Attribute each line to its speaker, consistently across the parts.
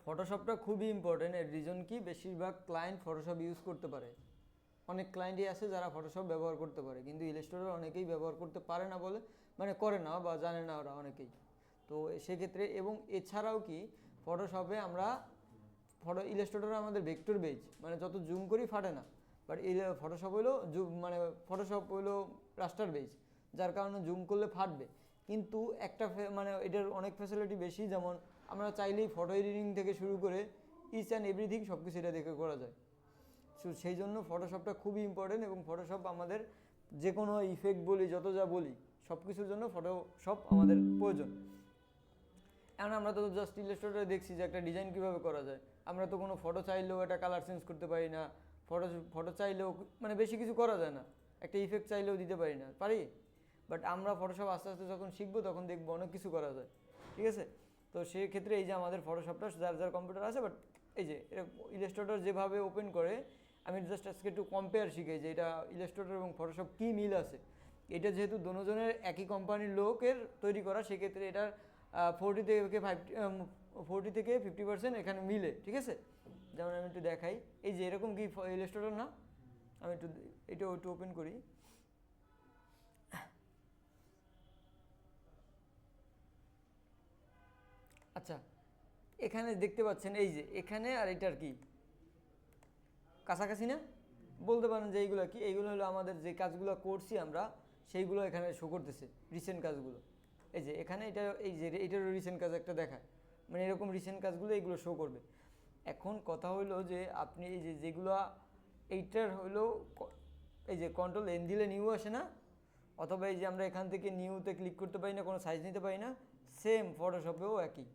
Speaker 1: ফটোশপটা খুবই ইম্পর্টেন্ট। এর রিজন কি, বেশিরভাগ ক্লায়েন্ট ফটোশপ ইউজ করতে পারে। অনেক ক্লায়েন্টই আছে যারা ফটোশপ ব্যবহার করতে পারে, কিন্তু ইলাস্ট্রেটর অনেকেই ব্যবহার করতে পারে না বলে মানে করে না বা জানে না ওরা অনেকেই। তো সেক্ষেত্রে এবং এছাড়াও কি ফটোশপে আমরা ইলাস্ট্রেটরে আমাদের ভেক্টর বেজ মানে যত জুম করি ফাটে না, বাট এই ফটোশপ হইলো মানে ফটোশপ হইলো রাস্টার বেজ, যার কারণে জুম করলে ফাটবে। কিন্তু একটা মানে এটার অনেক ফ্যাসিলিটি বেশি, যেমন আমরা চাইলেই ফটো এডিটিং থেকে শুরু করে ইচ অ্যান্ড এভরিথিং সব কিছু এটা দেখে করা যায়। সো সেই জন্য ফটোশপটা খুবই ইম্পর্টেন্ট, এবং ফটোশপ আমাদের যে কোনো ইফেক্ট বলি যত যা বলি সব কিছুর জন্য ফটোশপ আমাদের প্রয়োজন। এখন আমরা তো জাস্ট ইলাস্ট্রেটরে দেখছি যে একটা ডিজাইন কীভাবে করা যায়, আমরা তো কোনো ফটো চাইলেও একটা কালার চেঞ্জ করতে পারি না, ফটো চাইলেও মানে বেশি কিছু করা যায় না, একটা ইফেক্ট চাইলেও দিতে পারি না, পারি। বাট আমরা ফটোশপ আস্তে আস্তে যখন শিখবো তখন দেখবো অনেক কিছু করা যায়, ঠিক আছে। তো সেক্ষেত্রে এই যে আমাদের ফটোশপটা যার যার কম্পিউটার আছে, বাট এই যে ইলাস্ট্রেটর যেভাবে ওপেন করে, আমি জাস্ট আজকে একটু কম্পেয়ার শিখাই যে এটা ইলাস্ট্রেটর এবং ফটোশপ কী মিল আছে। এটা যেহেতু দুজনের একই কোম্পানির লোকের তৈরি করা, সেক্ষেত্রে এটার 40 থেকে 50% এখানে মিলে, ঠিক আছে। যেমন আমি একটু দেখাই, এই যে এরকম কি ইলাস্ট্রেটর না, আমি একটু ওপেন করি। আচ্ছা, এখানে দেখতে পাচ্ছেন এই যে এখানে আর এটার কি কাছাকাছি না, বলতে পারেন যে এইগুলো কি, এইগুলো হলো আমাদের যে কাজগুলো করছি আমরা সেইগুলো এখানে শো করতেছে, রিসেন্ট কাজগুলো। এই যে এখানে এটা এই যে এটারও রিসেন্ট কাজ একটা দেখায়, মানে এরকম রিসেন্ট কাজগুলো এইগুলো শো করবে। এখন কথা হইলো যে আপনি এই যে যেগুলো এইটার হইলো এই যে কন্ট্রোল এন দিলে নিউ আসে না, অথবা এই যে আমরা এখান থেকে নিউতে ক্লিক করতে পারি না, কোনো সাইজ নিতে পারি না, সেম ফটোশপেও একই।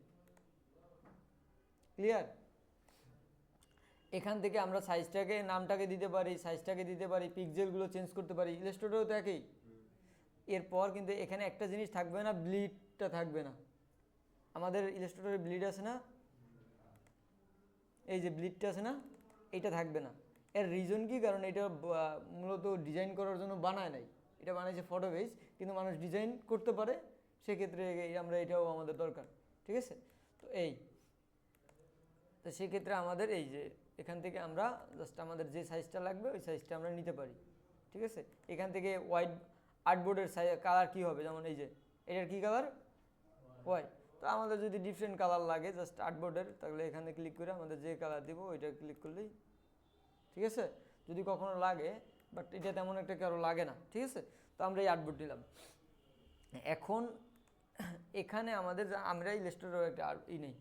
Speaker 1: ক্লিয়ার? এখান থেকে আমরা সাইজটাকে নামটাকে দিতে পারি, সাইজটাকে দিতে পারি, পিক্সেলগুলো চেঞ্জ করতে পারি, ইলাস্ট্রেটরও তো একই। এরপর কিন্তু এখানে একটা জিনিস থাকবে না, ব্লিডটা থাকবে না। আমাদের ইলাস্ট্রেটরে ব্লিড আছে না, এই যে ব্লিডটা আছে না, এটা থাকবে না। এর রিজন কি, কারণ এটা মূলত ডিজাইন করার জন্য বানায় নাই, এটা বানাইছে ফটো বেস, কিন্তু মানুষ ডিজাইন করতে পারে, সেক্ষেত্রে আমরা এটাও আমাদের দরকার, ঠিক আছে। তো তো সেক্ষেত্রে আমাদের এই যে এখান থেকে আমরা জাস্ট আমাদের যে সাইজটা লাগবে ওই সাইজটা আমরা নিতে পারি, ঠিক আছে। এখান থেকে হোয়াইট আর্টবোর্ডের কালার কী হবে, যেমন এই যে এটার কী কালার, হোয়াইট। তো আমাদের যদি ডিফারেন্ট কালার লাগে জাস্ট আর্টবোর্ডের, তাহলে এখানে ক্লিক করে আমাদের যে কালার দিব ওইটা ক্লিক করলেই, ঠিক আছে। যদি কখনো লাগে, বাট এটা তেমন একটা কারো লাগে না, ঠিক আছে। তো আমরা এই আর্টবোর্ড নিলাম। এখন এখানে আমাদের আমরা ইলাস্ট্রেটর একটা নেই।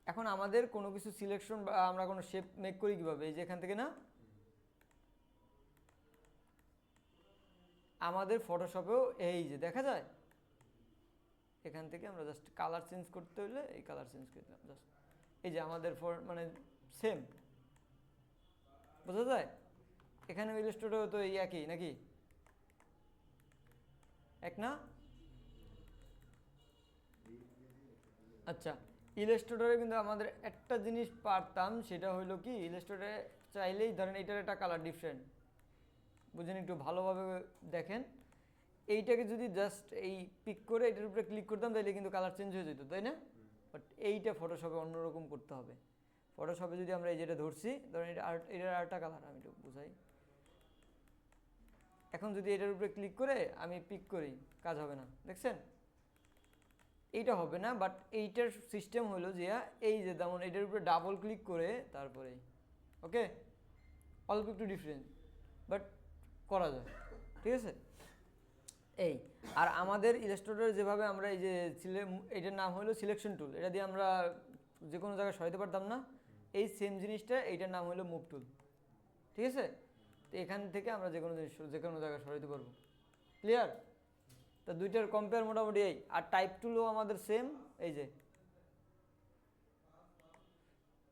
Speaker 1: এখন আমাদের কোনো কিছু সিলেকশন বা আমরা কোনো শেপ মেক করি কীভাবে, এই যে এখান থেকে না, আমাদের ফটোশপেও এই যে দেখা যায়, এখান থেকে আমরা জাস্ট কালার চেঞ্জ করতে হলে এই কালার চেঞ্জ করে দিলাম জাস্ট, এই যে আমাদের মানে সেম, বোঝা যায়। এখানে ইলাস্ট্রেটরও তো এই একই নাকি, এক না? আচ্ছা, ইলাস্ট্রেটরে কিন্তু আমাদের একটা জিনিস পারতাম, সেটা হলো কি, ইলাস্ট্রেটরে চাইলেই ধরেন এইটার একটা কালার ডিফারেন্ট, বুঝেন, একটু ভালোভাবে দেখেন। এইটাকে যদি জাস্ট এই পিক করে এটার উপরে ক্লিক করতাম তাহলে কিন্তু কালার চেঞ্জ হয়ে যেত, তাই না? বাট এইটা ফটোশপে অন্যরকম করতে হবে। ফটোশপে যদি আমরা এই যেটা ধরছি, ধরেন এটার আরেকটা কালার, আমি একটু বুঝাই। এখন যদি এটার উপরে ক্লিক করে আমি পিক করি, কাজ হবে না, দেখছেন? এইটা হবে না, বাট এইটার সিস্টেম হলো যে এই যে যেমন এটার উপরে ডাবল ক্লিক করে তারপরে, ওকে, অল্প একটু ডিফারেন্ট, বাট করা যায়, ঠিক আছে। এই আর আমাদের ইলাস্ট্রেটর যেভাবে আমরা এই যে এটার নাম হলো সিলেকশন টুল, এটা দিয়ে আমরা যে কোনো জায়গায় সরাইতে পারতাম না, এই সেম জিনিসটা এইটার নাম হলো মুভ টুল, ঠিক আছে। তো এখান থেকে আমরা যে কোনো জিনিস যে কোনো জায়গায় সরাইতে পারবো, ক্লিয়ার? তো দুইটার কম্পেয়ার মোটামুটি এই। আর টাইপ টুলও আমাদের সেম, এই যে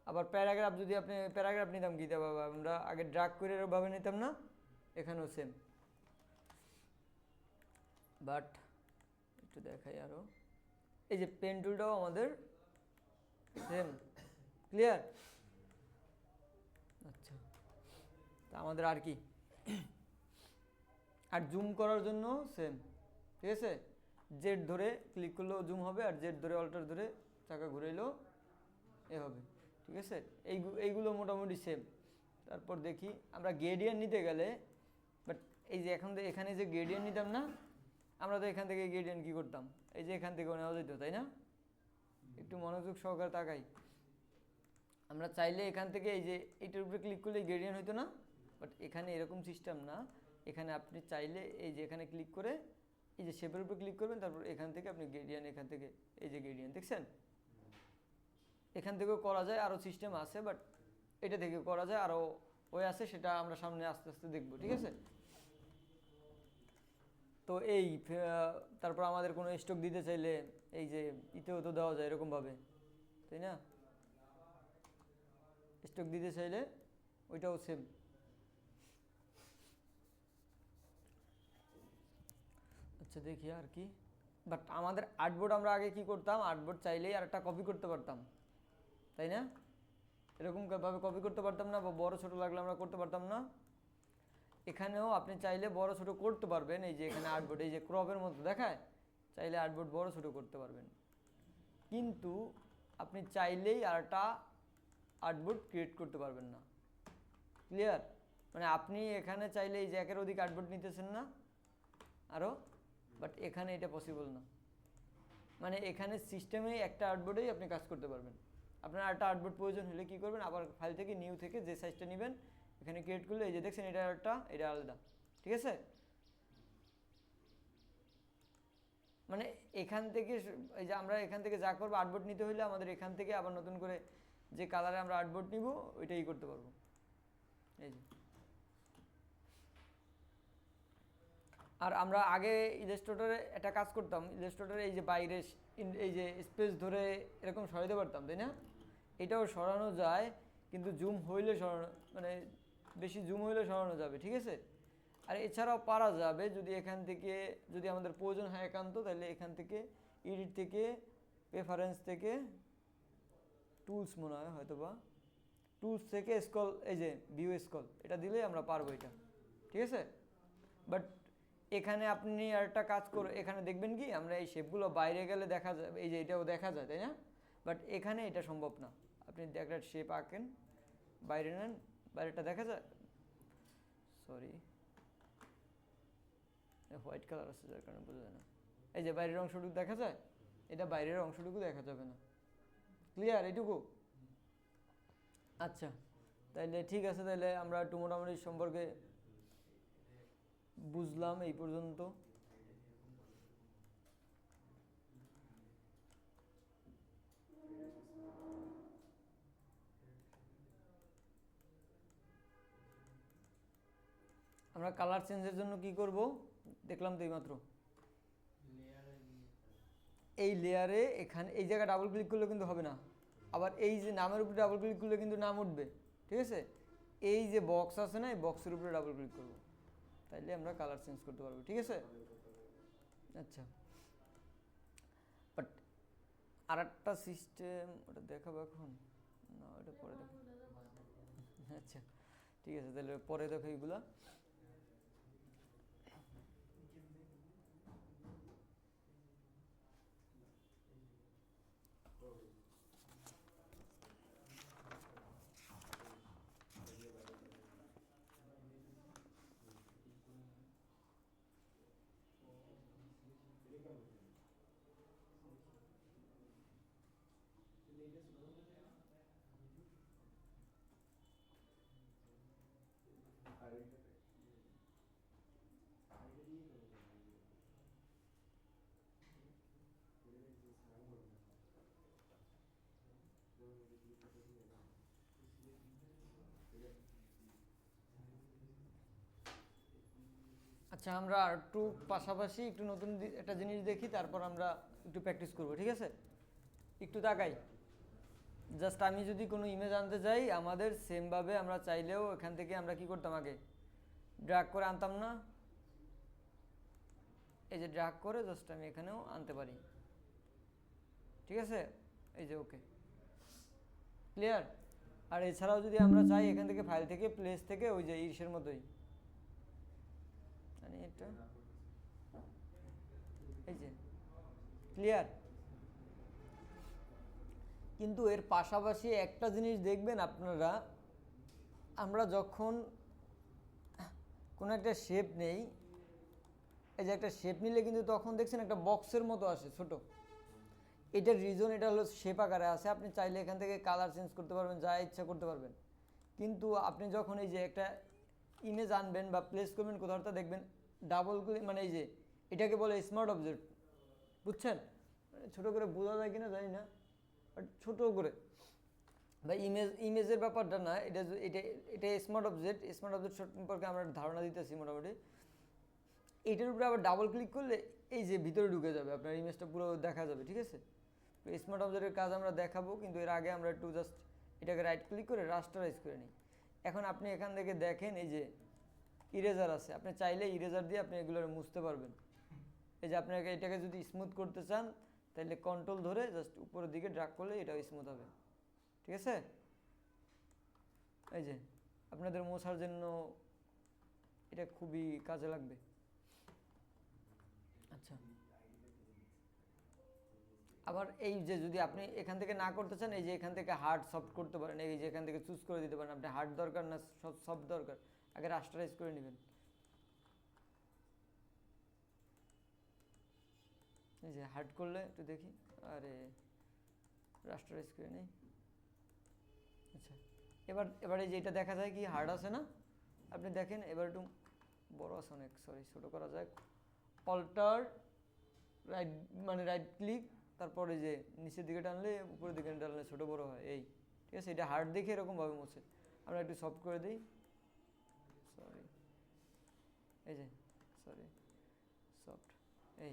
Speaker 1: আবার প্যারাগ্রাফ, যদি আপনি প্যারাগ্রাফ নিতাম কি আমরা আগে ড্রাগ করে ভাবে নিতাম না, এখানেও সেম। বাট একটু দেখাই আরও, এই যে পেন টুলটাও আমাদের সেম, ক্লিয়ার? আচ্ছা, তা আমাদের আর কি, আর জুম করার জন্য সেম, ঠিক আছে। জেড ধরে ক্লিক করলেও জুম হবে, আর জেড ধরে অল্টার ধরে চাকা ঘুরাইলেও এ হবে, ঠিক আছে। এইগুলো মোটামুটি সেম। তারপর দেখি আমরা গ্রেডিয়েন্ট নিতে গেলে, বাট এই যে এখানে যে গ্রেডিয়েন্ট নিতাম না, আমরা তো এখান থেকে গ্রেডিয়েন্ট কী করতাম, এই যে এখান থেকেও নেওয়া যেত, তাই না? একটু মনোযোগ সহকারে তাকাই। আমরা চাইলে এখান থেকে এই যে এইটার উপরে ক্লিক করলে গ্রেডিয়েন্ট হইতো না, বাট এখানে এরকম সিস্টেম না। এখানে আপনি চাইলে এই যে এখানে ক্লিক করে এই যে শেপের উপরে ক্লিক করবেন, তারপর এখান থেকে আপনি গ্রেডিয়েন্ট, এখান থেকে এই যে গ্রেডিয়েন্ট দেখছেন, এখান থেকেও করা যায়, আরও সিস্টেম আছে, বাট এটা থেকে করা যায়, আরও ওই আছে, সেটা আমরা সামনে আস্তে আস্তে দেখবো, ঠিক আছে। তো এই তারপর আমাদের কোনো স্টক দিতে চাইলে এই যে ইতেও তো দেওয়া যায় এরকমভাবে, তাই না? স্টক দিতে চাইলে ওইটাও সেম। আচ্ছা দেখি আর কি, বাট আমাদের আর্টবোর্ড আমরা আগে কি করতাম, আর্টবোর্ড চাইলেই আর একটা কপি করতে পারতাম, তাই না? এরকমভাবে কপি করতে পারতাম না, বা বড় ছোট লাগলে আমরা করতে পারতাম না। এখানেও আপনি চাইলে বড় ছোট করতে পারবেন, এই যে এখানে আর্টবোর্ড এই যে ক্রপের মতো দেখায়, চাইলে আর্টবোর্ড বড় ছোট করতে পারবেন, কিন্তু আপনি চাইলেই আরটা আর্টবোর্ড ক্রিয়েট করতে পারবেন না। ক্লিয়ার? মানে আপনি এখানে চাইলে এই যে একের অধিক আর্টবোর্ড নিতেছেন না আরও, বাট এখানে এটা পসিবল না। মানে এখানে সিস্টেমেই একটা আর্টবোর্ডেই আপনি কাজ করতে পারবেন। আপনার আরেকটা আর্টবোর্ড প্রয়োজন হলে কী করবেন, আবার ফাইল থেকে নিউ থেকে যে সাইজটা নেবেন এখানে ক্রিয়েট করলে এই যে দেখছেন এটা একটা, এটা আলাদা, ঠিক আছে। মানে এখান থেকে এই যে আমরা এখান থেকে যা করবো, আর্টবোর্ড নিতে হলে আমাদের এখান থেকে আবার নতুন করে যে কালারে আমরা আর্টবোর্ড নিব ওইটাই করতে পারবো। এই যে আর আমরা আগে ইলাস্ট্রেটরে একটা কাজ করতাম, ইলাস্ট্রেটরে এই যে বাইরে এই যে স্পেস ধরে এরকম সরাইতে পারতাম, তাই না? এটাও সরানো যায়, কিন্তু জুম হইলে সরানো, মানে বেশি জুম হইলে সরানো যাবে, ঠিক আছে। আর এছাড়াও পারা যাবে যদি এখান থেকে, যদি আমাদের প্রয়োজন হয় একান্ত, তাহলে এখান থেকে এডিট থেকে, প্রেফারেন্স থেকে, টুলস মনে হয় হয়তো বা টুলস থেকে স্ক্রল, এই যে ভিউ স্ক্রল, এটা দিলেই আমরা পারবো এটা, ঠিক আছে। বাট এখানে আপনি আরেকটা কাজ করে এখানে দেখবেন কি, আমরা এই শেপগুলো বাইরে গেলে দেখা যায়, এই যে এটাও দেখা যায়, তাই না? বাট এখানে এটা সম্ভব না। আপনি একটা শেপ আঁকেন, বাইরে নেন, বাইরেটা দেখা যায়, সরি হোয়াইট কালার আছে যার কারণে বোঝা যায় না। এই যে বাইরের অংশটুকু দেখা যায়, এটা বাইরের অংশটুকু দেখা যাবে না। ক্লিয়ার এইটুকু? আচ্ছা তাইলে ঠিক আছে, তাইলে আমরা একটু মোটামুটি সম্পর্কে বুঝলাম এই পর্যন্ত। আমরা কালার চেঞ্জের জন্য কি করব দেখলাম তো এইমাত্র, এই লেয়ারে এখানে এই জায়গায় ডাবল ক্লিক করলে কিন্তু হবে না, আবার এই যে নামের উপরে ডাবল ক্লিক করলে কিন্তু নাম উঠবে, ঠিক আছে। এই যে বক্স আছে না, এই বক্সের উপরে ডাবল ক্লিক করব, তাইলে আমরা কালার চেঞ্জ করতে পারবো, ঠিক আছে। আচ্ছা বাট আর একটা সিস্টেম, ওটা দেখাবো এখন না, ওটা পরে দেখো। আচ্ছা ঠিক আছে, তাহলে পরে দেখো এইগুলা। আচ্ছা আমরা আর একটু পাশাপাশি একটু নতুন একটা জিনিস দেখি, তারপর আমরা একটু প্র্যাকটিস করব, ঠিক আছে। একটু তাকাই, জাস্ট আমি যদি কোনো ইমেজ আনতে যাই, আমাদের সেমভাবে আমরা চাইলেও এখান থেকে আমরা কি করতাম, আগে ড্র্যাগ করে আনতাম না, এই যে ড্র্যাগ করে জাস্ট আমি এখানেও আনতে পারি, ঠিক আছে। এই যে ওকে, ক্লিয়ার। আর এছাড়াও যদি আমরা চাই এখান থেকে ফাইল থেকে প্লেস থেকে ওই যে ইসের মতোই, মানে এটা এই যে ক্লিয়ার। কিন্তু এর পাশাপাশি একটা জিনিস দেখবেন আপনারা, আমরা যখন কোনো একটা শেপ নেই, এই যে একটা শেপ নিলে কিন্তু তখন দেখছেন একটা বক্সের মতো আসে ছোট। এটার রিজন এটা হলো শেপ আকারে আছে, আপনি চাইলে এখান থেকে কালার চেঞ্জ করতে পারবেন, যা ইচ্ছা করতে পারবেন। কিন্তু আপনি যখন এই যে একটা ইমেজ আনবেন বা প্লেস করবেন কোথাও, দেখবেন ডাবল ক্লিক, মানে এই যে এটাকে বলে স্মার্ট অবজেক্ট, বুঝছেন? ছোট করে বোঝা যায় কিনা জানি না, বাট ছোট করে বা ইমেজের ব্যাপারটা না, এটা এটা এটা স্মার্ট অবজেক্ট সম্পর্কে আমরা ধারণা দিতেছি মোটামুটি। এইটার উপরে আবার ডাবল ক্লিক করলে এই যে ভিতরে ঢুকে যাবে, আপনার ইমেজটা পুরো দেখা যাবে, ঠিক আছে? তো স্মার্ট অবজেক্টের কাজ আমরা দেখাবো, কিন্তু এর আগে আমরা একটু জাস্ট এটাকে রাইট ক্লিক করে রাস্টারাইজ করে নিই। এখন আপনি এখান থেকে দেখেন এই যে ইরেজার আছে, আপনি চাইলে ইরেজার দিয়ে আপনি এগুলো মুছতে পারবেন। এই যে আপনাকে এটাকে যদি স্মুথ করতে চান তাহলে কন্ট্রোল ধরে জাস্ট উপরের দিকে ড্রাগ করলে এটাও স্মুথ হবে, ঠিক আছে? এই যে আপনাদের মোছার জন্য এটা খুবই কাজে লাগবে। আচ্ছা, আবার এই যে যদি আপনি এখান থেকে না করতে চান, এই যে এখান থেকে হার্ড সফট করতে পারেন, এই যে এখান থেকে চুজ করে দিতে পারেন আপনি হার্ড দরকার না সফট দরকার, আগে রাস্টারাইজ করে নেবেন। এই যে হার্ড করলে একটু দেখি, আরে রাস্টারাইজ করে নেই। আচ্ছা, এবার এই যে এটা দেখা যায় কি হার্ড আছে না, আপনি দেখেন এবার একটু বড় আছে অনেক, সরি ছোটো করা যায়। অল্টার রাইট, মানে রাইট ক্লিক, তারপরে যে নিচের দিকে টানলে উপরের দিকে টানলে ছোটো বড়ো হয়, এই ঠিক আছে? এটা হার্ড দেখে এরকমভাবে মুছে। আমরা একটু সফট করে দিই, সরি, এই যে সরি সফট, এই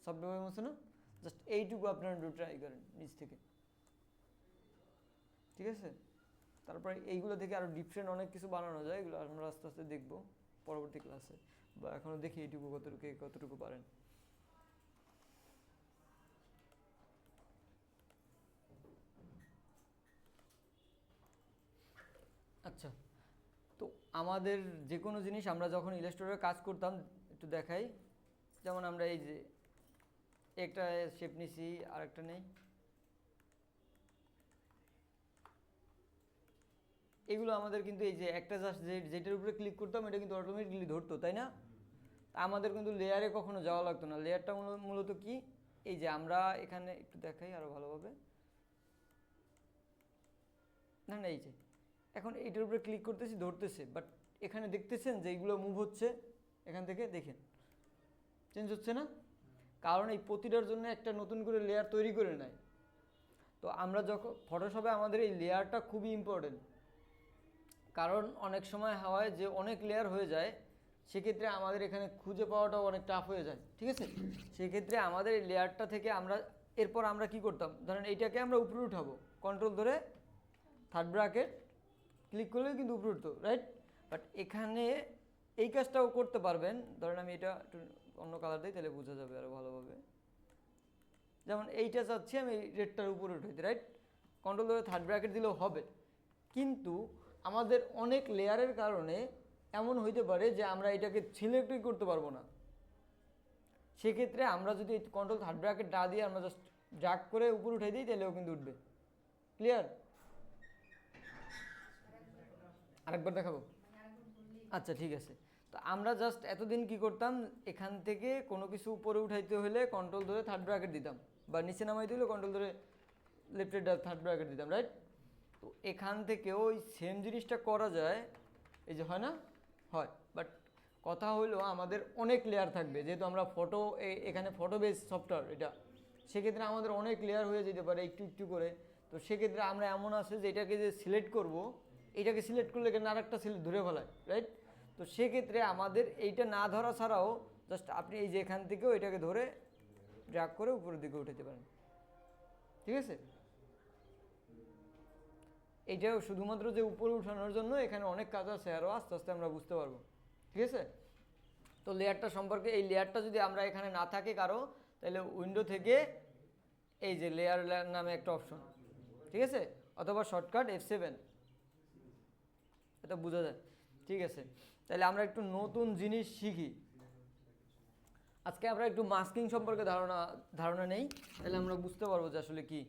Speaker 1: সফটভাবে মুছে না, জাস্ট এইটুকু আপনারা একটু ট্রাই করেন নিচ থেকে, ঠিক আছে? তারপরে এইগুলো থেকে আরও ডিফারেন্ট অনেক কিছু বানানো যায়, এগুলো আমরা আস্তে আস্তে দেখবো পরবর্তী ক্লাসে, বা এখনও দেখি এইটুকু কতটুকু পারেন। আচ্ছা, তো আমাদের যে কোনো জিনিস আমরা যখন ইলাস্ট্রেটরে কাজ করতাম, একটু দেখাই, যেমন আমরা এই যে একটা শেপ নিছি আর একটা নেই, এগুলো আমাদের কিন্তু এই যে একটা জাস্ট যেটার উপরে ক্লিক করতাম এটা কিন্তু অটোমেটিকলি ধরতো, তাই না? আমাদের কিন্তু লেয়ারে কখনো যাওয়া লাগতো না। লেয়ারটা মূলত কি, এই যে আমরা এখানে একটু দেখাই আরো ভালোভাবে, না না এই যে এখন এইটার উপরে ক্লিক করতেছি ধরতেছে, বাট এখানে দেখতেছেন যে এইগুলো মুভ হচ্ছে, এখান থেকে দেখেন চেঞ্জ হচ্ছে না, কারণ এই প্রতিটার জন্য একটা নতুন করে লেয়ার তৈরি করে নেয়। তো আমরা যখন ফটোশপে আমাদের এই লেয়ারটা খুবই ইম্পর্টেন্ট, কারণ অনেক সময় হয় যে অনেক লেয়ার হয়ে যায়, সেক্ষেত্রে আমাদের এখানে খুঁজে পাওয়াটাও অনেক টাফ হয়ে যায়, ঠিক আছে? সেক্ষেত্রে আমাদের এই লেয়ারটা থেকে আমরা এরপর আমরা কি করতাম, ধরেন এইটাকে আমরা উপরে উঠাবো, কন্ট্রোল ধরে থার্ড ব্র্যাকেট ক্লিক করলেও কিন্তু উপরে উঠতো, রাইট? বাট এখানে এই কাজটাও করতে পারবেন, ধরেন আমি এটা একটু অন্য কালার দিই তাহলে বোঝা যাবে আরও ভালোভাবে। যেমন এইটা চাচ্ছি আমি রেডটার উপরে উঠাইতে, রাইট? কন্ট্রোল ধরে থার্ড ব্র্যাকেট দিলেও হবে, কিন্তু আমাদের অনেক লেয়ারের কারণে এমন হইতে পারে যে আমরা এটাকে সিলেক্টই করতে পারবো না। সেক্ষেত্রে আমরা যদি কন্ট্রোল থার্ড ব্র্যাকেট না দিয়ে আমরা জাস্ট ড্র্যাগ করে উপরে উঠাই দিই তাহলেও কিন্তু উঠবে। ক্লিয়ার? আরেকবার দেখাবো? আচ্ছা ঠিক আছে। তো আমরা জাস্ট এতদিন কি করতাম, এখান থেকে কোনো কিছু উপরে উঠাইতে হলে কন্ট্রোল ধরে থার্ড ব্র্যাকেট দিতাম, বা নিচে নামাইতে হলে কন্ট্রোল ধরে লেফটের থার্ড ব্র্যাকেট দিতাম, রাইট? তো এখান থেকেও ওই সেম জিনিসটা করা যায়, এই যে হয় না, হয়, বাট কথা হলো আমাদের অনেক লেয়ার থাকবে, যেহেতু আমরা ফটো এখানে ফটো বেস সফটওয়্যার এটা, সেক্ষেত্রে আমাদের অনেক লেয়ার হয়ে যেতে পারে একটু একটু করে। তো সেক্ষেত্রে আমরা এমন আছে যে এটাকে যে সিলেক্ট করব, এটাকে সিলেক্ট করলে কেন আরেকটা সিলেক্ট ধরে ফেলায়, রাইট? তো সেক্ষেত্রে আমাদের এইটা না ধরা ছাড়াও জাস্ট আপনি এই যে এখান থেকেও এটাকে ধরে ড্র্যাগ করে উপরের দিকে উঠাতে পারেন, ঠিক আছে? এইটাও শুধুমাত্র যে উপরে উঠানোর জন্য, এখানে অনেক কাজ আছে আরও, আস্তে আস্তে আমরা বুঝতে পারবো, ঠিক আছে? তো লেয়ারটা সম্পর্কে, এই লেয়ারটা যদি আমরা এখানে না থাকে কারো, তাহলে উইন্ডো থেকে এই যে লেয়ার নামে একটা অপশন, ঠিক আছে, অথবা শর্টকাট F7, এটা বোঝা যায়, ঠিক আছে? তাহলে আমরা একটু নতুন জিনিস শিখি আজকে, আমরা একটু মাস্কিং সম্পর্কে ধারণা নেই, তাহলে আমরা বুঝতে পারবো যে আসলে কি।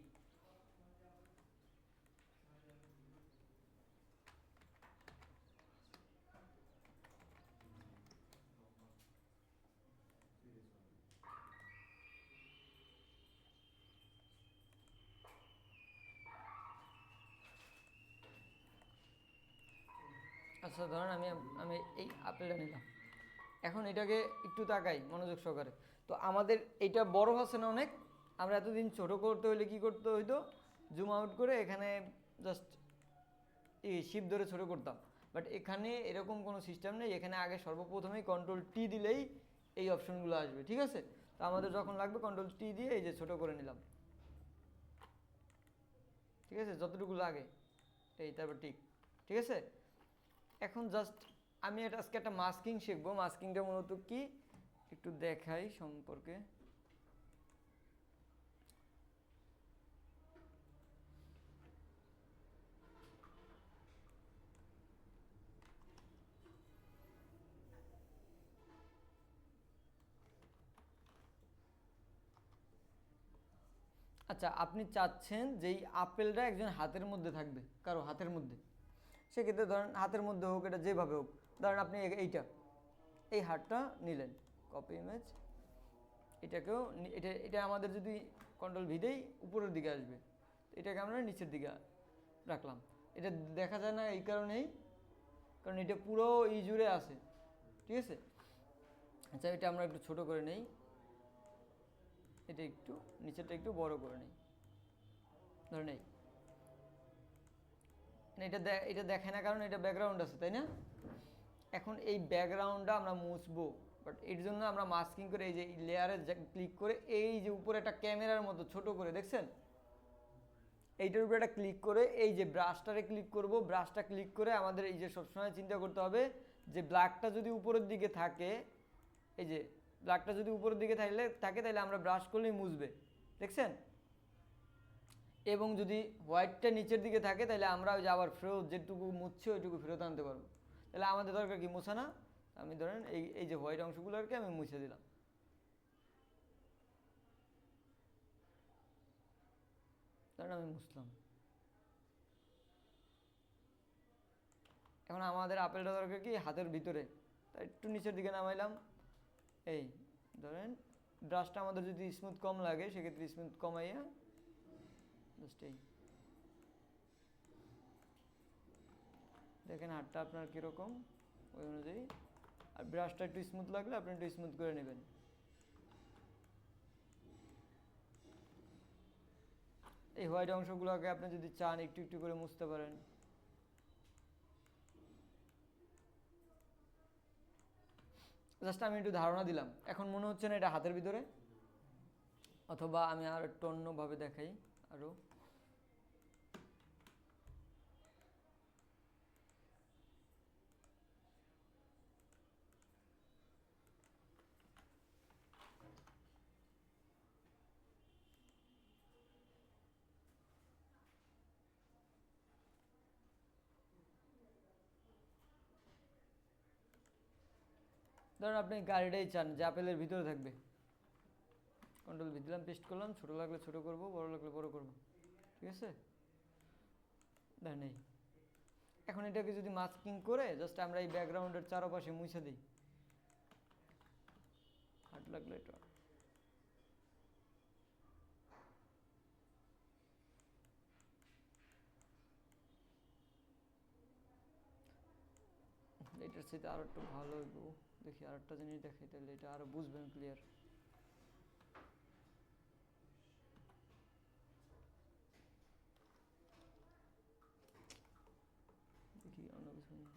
Speaker 1: আচ্ছা ধরেন আমি আমি এই আপেলটা নিলাম, এখন এটাকে একটু তাকাই মনোযোগ সহকারে। তো আমাদের এটা বড় হচ্ছে না অনেক, আমরা এতদিন ছোট করতে হলে কি করতে হইতো, জুম আউট করে এখানে জাস্ট শিপ ধরে ছোট করতাম। বাট এখানে এরকম কোনো সিস্টেম নেই, এখানে আগে সর্বপ্রথমেই কন্ট্রোল টি দিলেই এই অপশনগুলো আসবে, ঠিক আছে? তো আমাদের যখন লাগবে কন্ট্রোল টি দিয়ে এই যে ছোট করে নিলাম, ঠিক আছে, যতটুকু লাগে এই, তারপর ঠিক, ঠিক আছে। এখন জাস্ট আমি এটা আজকে একটা মাস্কিং শিখবো। মাস্কিংটা মূলত কি একটু দেখাই সম্পর্কে। আচ্ছা, আপনি চাচ্ছেন যে এই আপেলটা একজন হাতের মধ্যে থাকবে, কারো হাতের মধ্যে। সেক্ষেত্রে ধরেন হাতের মধ্যে হোক, এটা যেভাবে হোক, ধরেন আপনি এইটা এই হাতটা নিলেন, কপি ইমেজ, এটাকেও এটা এটা আমাদের যদি কন্ট্রোল ভি দেই উপরের দিকে আসবে, এটাকে আমরা নিচের দিকে রাখলাম। এটা দেখা যায় না এই কারণেই, কারণ এটা পুরো ই জুড়ে আছে, ঠিক আছে। আচ্ছা, এটা আমরা একটু ছোট করে নেই, এটা একটু নিচেরটা একটু বড় করে নেই, ধরে নেই। এটা দেখে না কারণ এটা ব্যাকগ্রাউন্ড আছে, তাই না? এখন এই ব্যাকগ্রাউন্ডটা আমরা মুছবো, বাট এর জন্য আমরা মাস্কিং করে এই যে লেয়ারে ক্লিক করে এই যে উপরে একটা ক্যামেরার মতো ছোট করে, দেখছেন? এইটার উপরে একটা ক্লিক করে এই যে ব্রাশটারে ক্লিক করব, ব্রাশটা ক্লিক করে আমাদের এই যে সবসময় চিন্তা করতে হবে যে ব্ল্যাকটা যদি উপরের দিকে থাকে, এই যে ব্ল্যাকটা যদি উপরের দিকে থাকে তাহলে আমরা ব্রাশ করলেই মুছবে, দেখছেন? এবং যদি হোয়াইটটা নিচের দিকে থাকে তাহলে আমরা ওই যে আবার ফেরত যেটুকু মুছছে ওইটুকু ফেরত আনতে পারবো। তাহলে আমাদের দরকার কি মোছা না, আমি ধরেন এই এই যে হোয়াইট অংশগুলোকে আমি মুছে দিলাম, ধরেন আমি মুছলাম। এখন আমাদের আপেলটা দরকার কি হাতের ভিতরে, তাই একটু নিচের দিকে নামাইলাম। এই ধরেন ব্রাশটা আমাদের যদি স্মুথ কম লাগে সেক্ষেত্রে স্মুথ কমাইয়া জাস্ট এই দেখেন হাতটা আপনার কীরকম ওই অনুযায়ী। আর ব্রাশটা একটু স্মুথ লাগলে আপনি একটু স্মুথ করে নেবেন। এই হোয়াইট অংশগুলোকে আপনি যদি চান একটু একটু করে মুছতে পারেন। জাস্ট আমি একটু ধারণা দিলাম। এখন মনে হচ্ছে না এটা হাতের ভিতরে, অথবা আমি আর একটু অন্যভাবে দেখাই আরও। ধরুন আপনি গাড়িটাই চান যে আপেলের ভিতরে থাকবে, কন্ট্রোল ভি দিলাম, পেস্ট করলাম, ছোটো লাগলে ছোটো করবো, বড় লাগলে বড় করবো, ঠিক আছে। নেই। এখন এটাকে যদি মাস্কিং করে জাস্ট আমরা এই ব্যাকগ্রাউন্ডের চারপাশে মুছে দিই, হাট লাগলে এটা এটার সাথে আরো একটু ভালো হইব। দেখি আর একটা জিনিস দেখাই, তাহলে এটা আরো বুঝবেন ক্লিয়ার। দেখি অন্য কিছু নেই।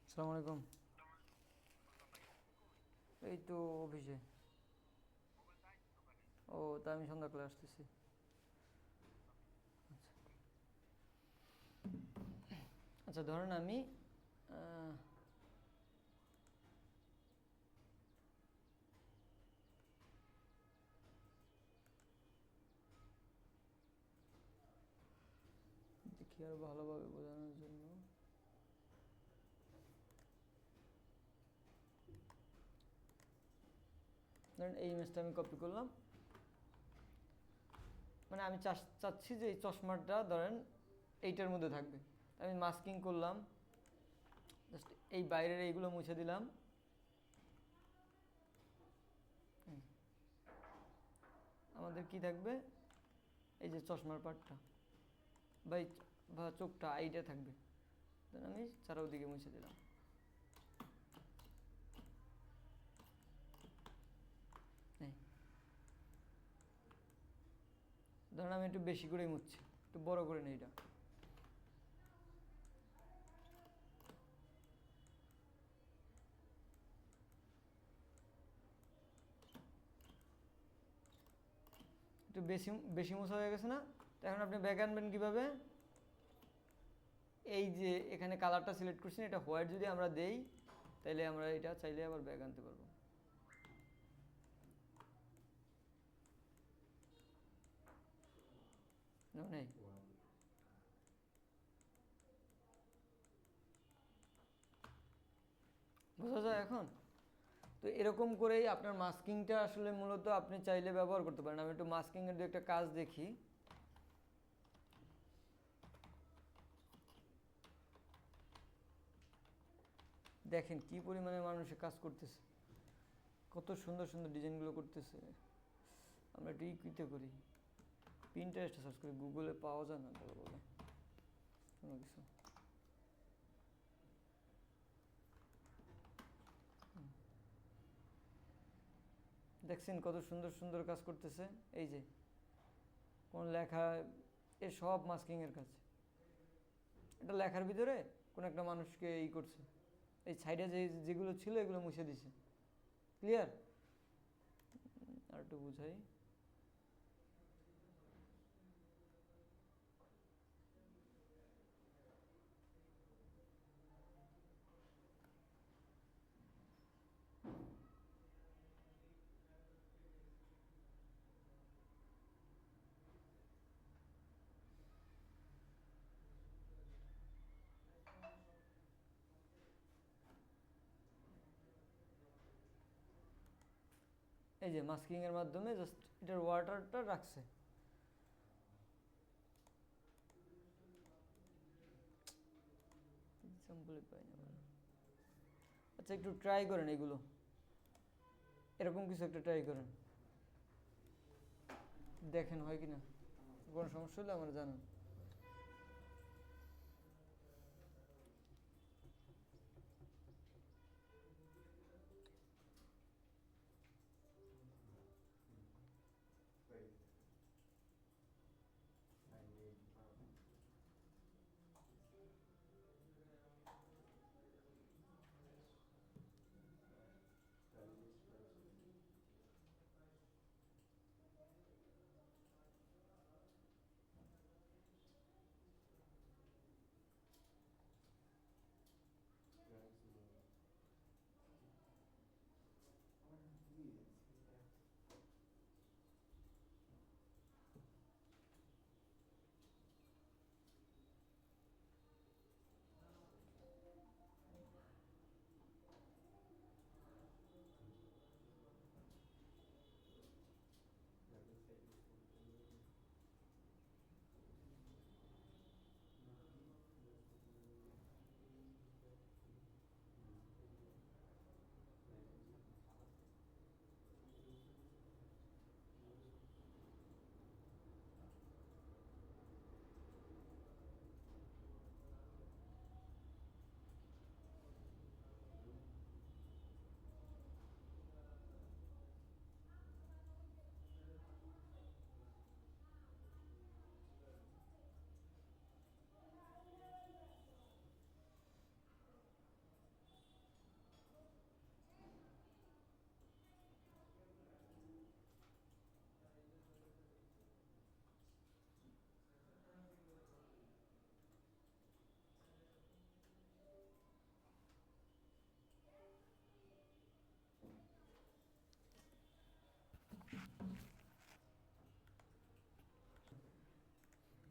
Speaker 1: আসসালামু আলাইকুম। এই তো অফিসে। ও তা আমি সন্ধ্যাকালে আসতেছি। আচ্ছা ধরেন আমি দেখি আরো ভালোভাবে বোঝানোর জন্য, ধরেন এই ইমেজটা আমি কপি করলাম, মানে আমি চাচ্ছি যে এই চশমাটা ধরেন এইটার মধ্যে থাকবে, আমি মাস্কিং করলাম, জাস্ট এই বাইরের এইগুলো মুছে দিলাম, আমাদের কি থাকবে, এই যে চশমার পাটটা বা চোখটা এইটা থাকবে। দেন আমি চারোদিকে মুছে দিলাম। ধরুন আমি একটু বেশি করেই মুছছি, একটু বড় করে নিই এটা। একটু বেশি বেশি মোছা হয়ে গেছে না? তো এখন আপনি ব্যাগ আনবেন কীভাবে? এই যে এখানে কালারটা সিলেক্ট করছেন, এটা হোয়াইট যদি আমরা দেই তাহলে আমরা এটা চাইলে আবার ব্যাগ আনতে পারবো। নেই, বোঝা যায় এখন? তো এরকম করেই আপনার মাস্কিংটা আসলে মূলত আপনি চাইলে ব্যবহার করতে পারেন। আমি একটু মাস্কিংয়ের দু একটা কাজ দেখি। দেখেন কি পরিমাণে মানুষে কাজ করতেছে, কত সুন্দর সুন্দর ডিজাইনগুলো করতেছে। আমরা একটু ইকুইতে করি, পিন্টারেস্টে সার্চ করি, গুগলে পাওয়া যায় না বলে কোনো কিছু। দেখছেন কত সুন্দর সুন্দর কাজ করতেছে। এই যে কোন লেখা, এ সব মাস্কিংয়ের কাজ। এটা লেখার ভিতরে কোন একটা মানুষকে করছে, এই সাইডে যেগুলো ছিল এগুলো মুছে দিছে। ক্লিয়ার? আর একটু বুঝাই। এই যে মাস্কিং এর মাধ্যমে জাস্ট এটার ওয়াটারটা রাখছে। আচ্ছা একটু ট্রাই করেন এগুলো, এরকম কিছু একটা ট্রাই করেন, দেখেন হয় কিনা। কোনো সমস্যা হলে আমার জানান।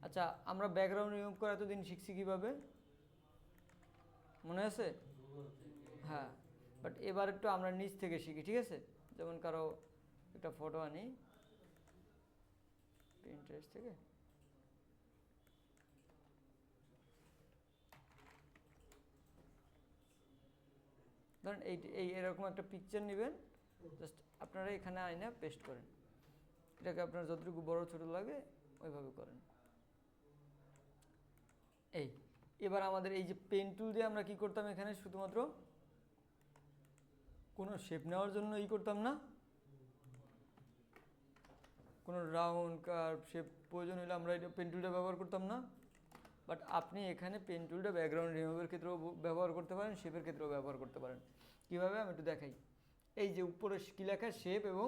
Speaker 1: আচ্ছা আমরা ব্যাকগ্রাউন্ড রিমুভ করা এতদিন শিখছি কিভাবে, মনে আছে? হ্যাঁ, বাট এবার একটু আমরা নিচ থেকে শিখি, ঠিক আছে? যেমন কারো একটা ফটো আনি পিন্টারেস্ট থেকে, ধরেন এই এরকম একটা পিকচার নেবেন, জাস্ট আপনারা এখানে আইনা পেস্ট করেন। এটাকে আপনার যতটুকু বড় ছোট লাগে ওইভাবে করেন। এই এবার আমাদের এই যে পেন টুল দিয়ে আমরা কি করতাম, এখানে শুধুমাত্র কোনো শেপ নেওয়ার জন্য করতাম না, কোনো রাউন্ড কার্ভ শেপ প্রয়োজন হলে আমরা এটা পেন টুলটা ব্যবহার করতাম না। বাট আপনি এখানে পেন টুলটা ব্যাকগ্রাউন্ড রিমুভের ক্ষেত্রেও ব্যবহার করতে পারেন, শেপের ক্ষেত্রেও ব্যবহার করতে পারেন। কীভাবে আমি একটু দেখাই। এই যে উপরে কী লেখা, শেপ এবং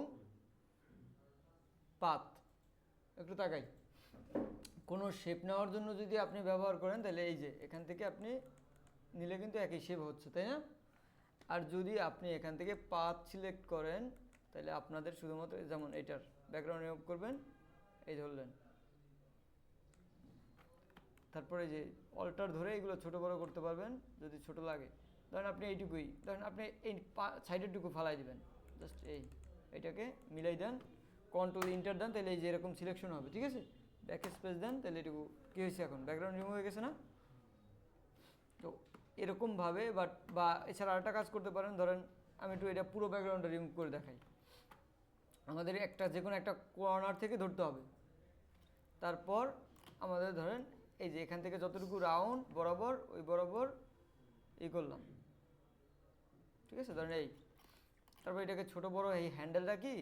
Speaker 1: পাত, একটু তাকাই। কোনো শেপ নেওয়ার জন্য যদি আপনি ব্যবহার করেন তাহলে এই যে এখান থেকে আপনি নিলে কিন্তু একই শেপ হচ্ছে, তাই না? আর যদি আপনি এখান থেকে পাথ সিলেক্ট করেন তাহলে আপনাদের শুধুমাত্র যেমন এটার ব্যাকগ্রাউন্ড রিমুভ করবেন, এই ধরলেন, তারপরে যে অল্টার ধরে এগুলো ছোট বড় করতে পারবেন যদি ছোট লাগে। ধরেন আপনি এইটুকুই, ধরেন আপনি এই সাইডেরটুকু ফালাই দিবেন, জাস্ট এইটাকে মিলাই দেন, কন্ট্রোল ইন্টার দেন, তাহলে এই যে এরকম সিলেকশন হবে, ঠিক আছে? ব্যাক স্পেস দেন, তাহলে এটুকু কী হয়েছে, এখন ব্যাকগ্রাউন্ড রিমুভ হয়ে গেছে না? তো এরকমভাবে বা এছাড়া আরেকটা কাজ করতে পারেন, ধরেন আমি একটু এটা পুরো ব্যাকগ্রাউন্ডটা রিমুভ করে দেখাই। আমাদের যে কোনো একটা কর্নার থেকে ধরতে হবে, তারপর আমাদের ধরেন এই যে এখান থেকে যতটুকু রাউন্ড বরাবর ওই বরাবর করলাম, ঠিক আছে? ধরেন তারপর এটাকে ছোট বড় এই হ্যান্ডেলটা কি,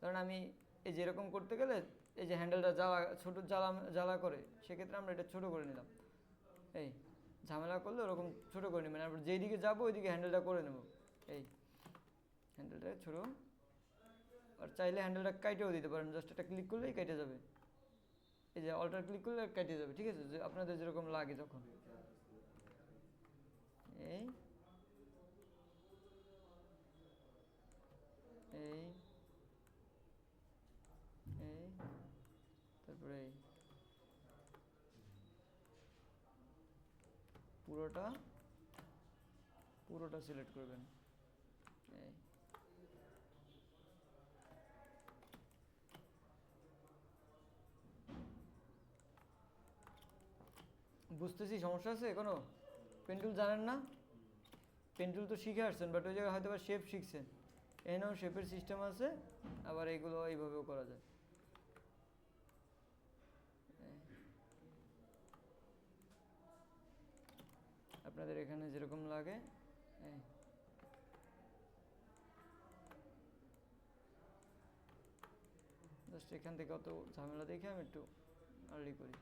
Speaker 1: ধরেন আমি এই যে এরকম করতে গেলে এই যে হ্যান্ডেলটা ছোট জ্বালা করে, সেক্ষেত্রে আমরা এটা ছোট করে নিলাম। এই ঝামেলা করলে ওরকম ছোট করে নেবেন, তারপর যেই দিকে যাবো ওই দিকে হ্যান্ডেলটা করে নেব, এই হ্যান্ডেলটা ছোট। আর চাইলে হ্যান্ডেলটা কাইটেও দিতে পারেন, জাস্ট একটা ক্লিক করলেই কেটে যাবে, এই যে অল্টার ক্লিক করলে কেটে যাবে, ঠিক আছে? যে আপনাদের যেরকম লাগে যখন এই এই এই তারপরে পুরোটা সিলেক্ট করবেন। এই বুঝতেছি, সমস্যা আছে কোনো? পেন্টুল জানেন না? পেন্টুল তো শিখে আসছেন, বাট ওই জায়গায় হয়তো বা শেপ শিখছেন, এখানেও শেপের সিস্টেম আছে, আবার এইগুলো এইভাবেও করা যায়। আপনাদের এখানে যেরকম লাগে জাস্ট এখান থেকে অত ঝামেলা দেখে আমি একটু আর্লি করি।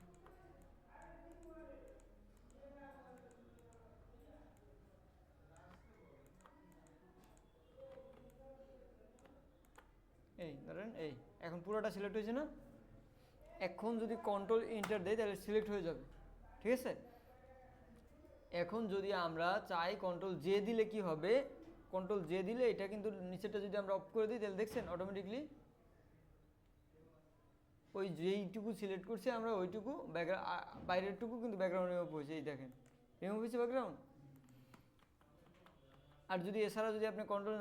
Speaker 1: এই ধরেন এখন পুরোটা সিলেক্ট হয়েছে না? এখন যদি কন্ট্রোল এন্টার দেই তাহলে সিলেক্ট হয়ে যাবে, ঠিক আছে? এখন যদি আমরা চাই কন্ট্রোল জে দিলে কি হবে, কন্ট্রোল জে দিলে এটা কিন্তু নিচেটা যদি আমরা অফ করে দিই তাহলে দেখছেন অটোমেটিকলি ওই যেইটুকু সিলেক্ট করছি আমরা ওইটুকু বাইরেরটুকু কিন্তু ব্যাকগ্রাউন্ড রিমুভ হয়েছে, এই দেখেন রিমুভ হয়েছে ব্যাকগ্রাউন্ড। আর যদি এছাড়া যদি আপনি কন্ট্রোল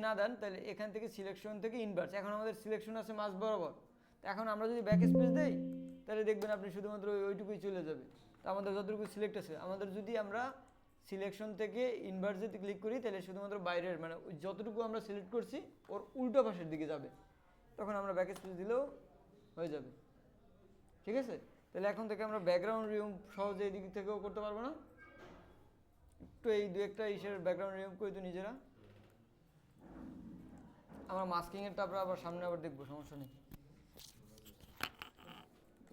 Speaker 1: না দেন তাহলে এখান থেকে সিলেকশন থেকে ইনভার্স, এখন আমাদের সিলেকশন আছে মাঝ বরাবর, তো এখন আমরা যদি ব্যাক স্পেস দেই তাহলে দেখবেন আপনি শুধুমাত্র ওইটুকুই চলে যাবে। তো আমাদের যতটুকু সিলেক্ট আছে, আমাদের যদি আমরা সিলেকশন থেকে ইনভার্সেতে ক্লিক করি তাহলে শুধুমাত্র বাইরের মানে ওই যতটুকু আমরা সিলেক্ট করছি ওর উল্টো পাশের দিকে যাবে, তখন আমরা ব্যাক স্পেস দিলেও হয়ে যাবে, ঠিক আছে? তাহলে এখন থেকে আমরা ব্যাকগ্রাউন্ড রিমুভ সহজে এই দিক থেকেও করতে পারবো না? একটু এই দু একটা ব্যাকগ্রাউন্ড রিমুভ করি তো নিজেরা, আমরা মাস্কিংয়েরটা আবার সামনে আবার দেখবো, সমস্যা নেই।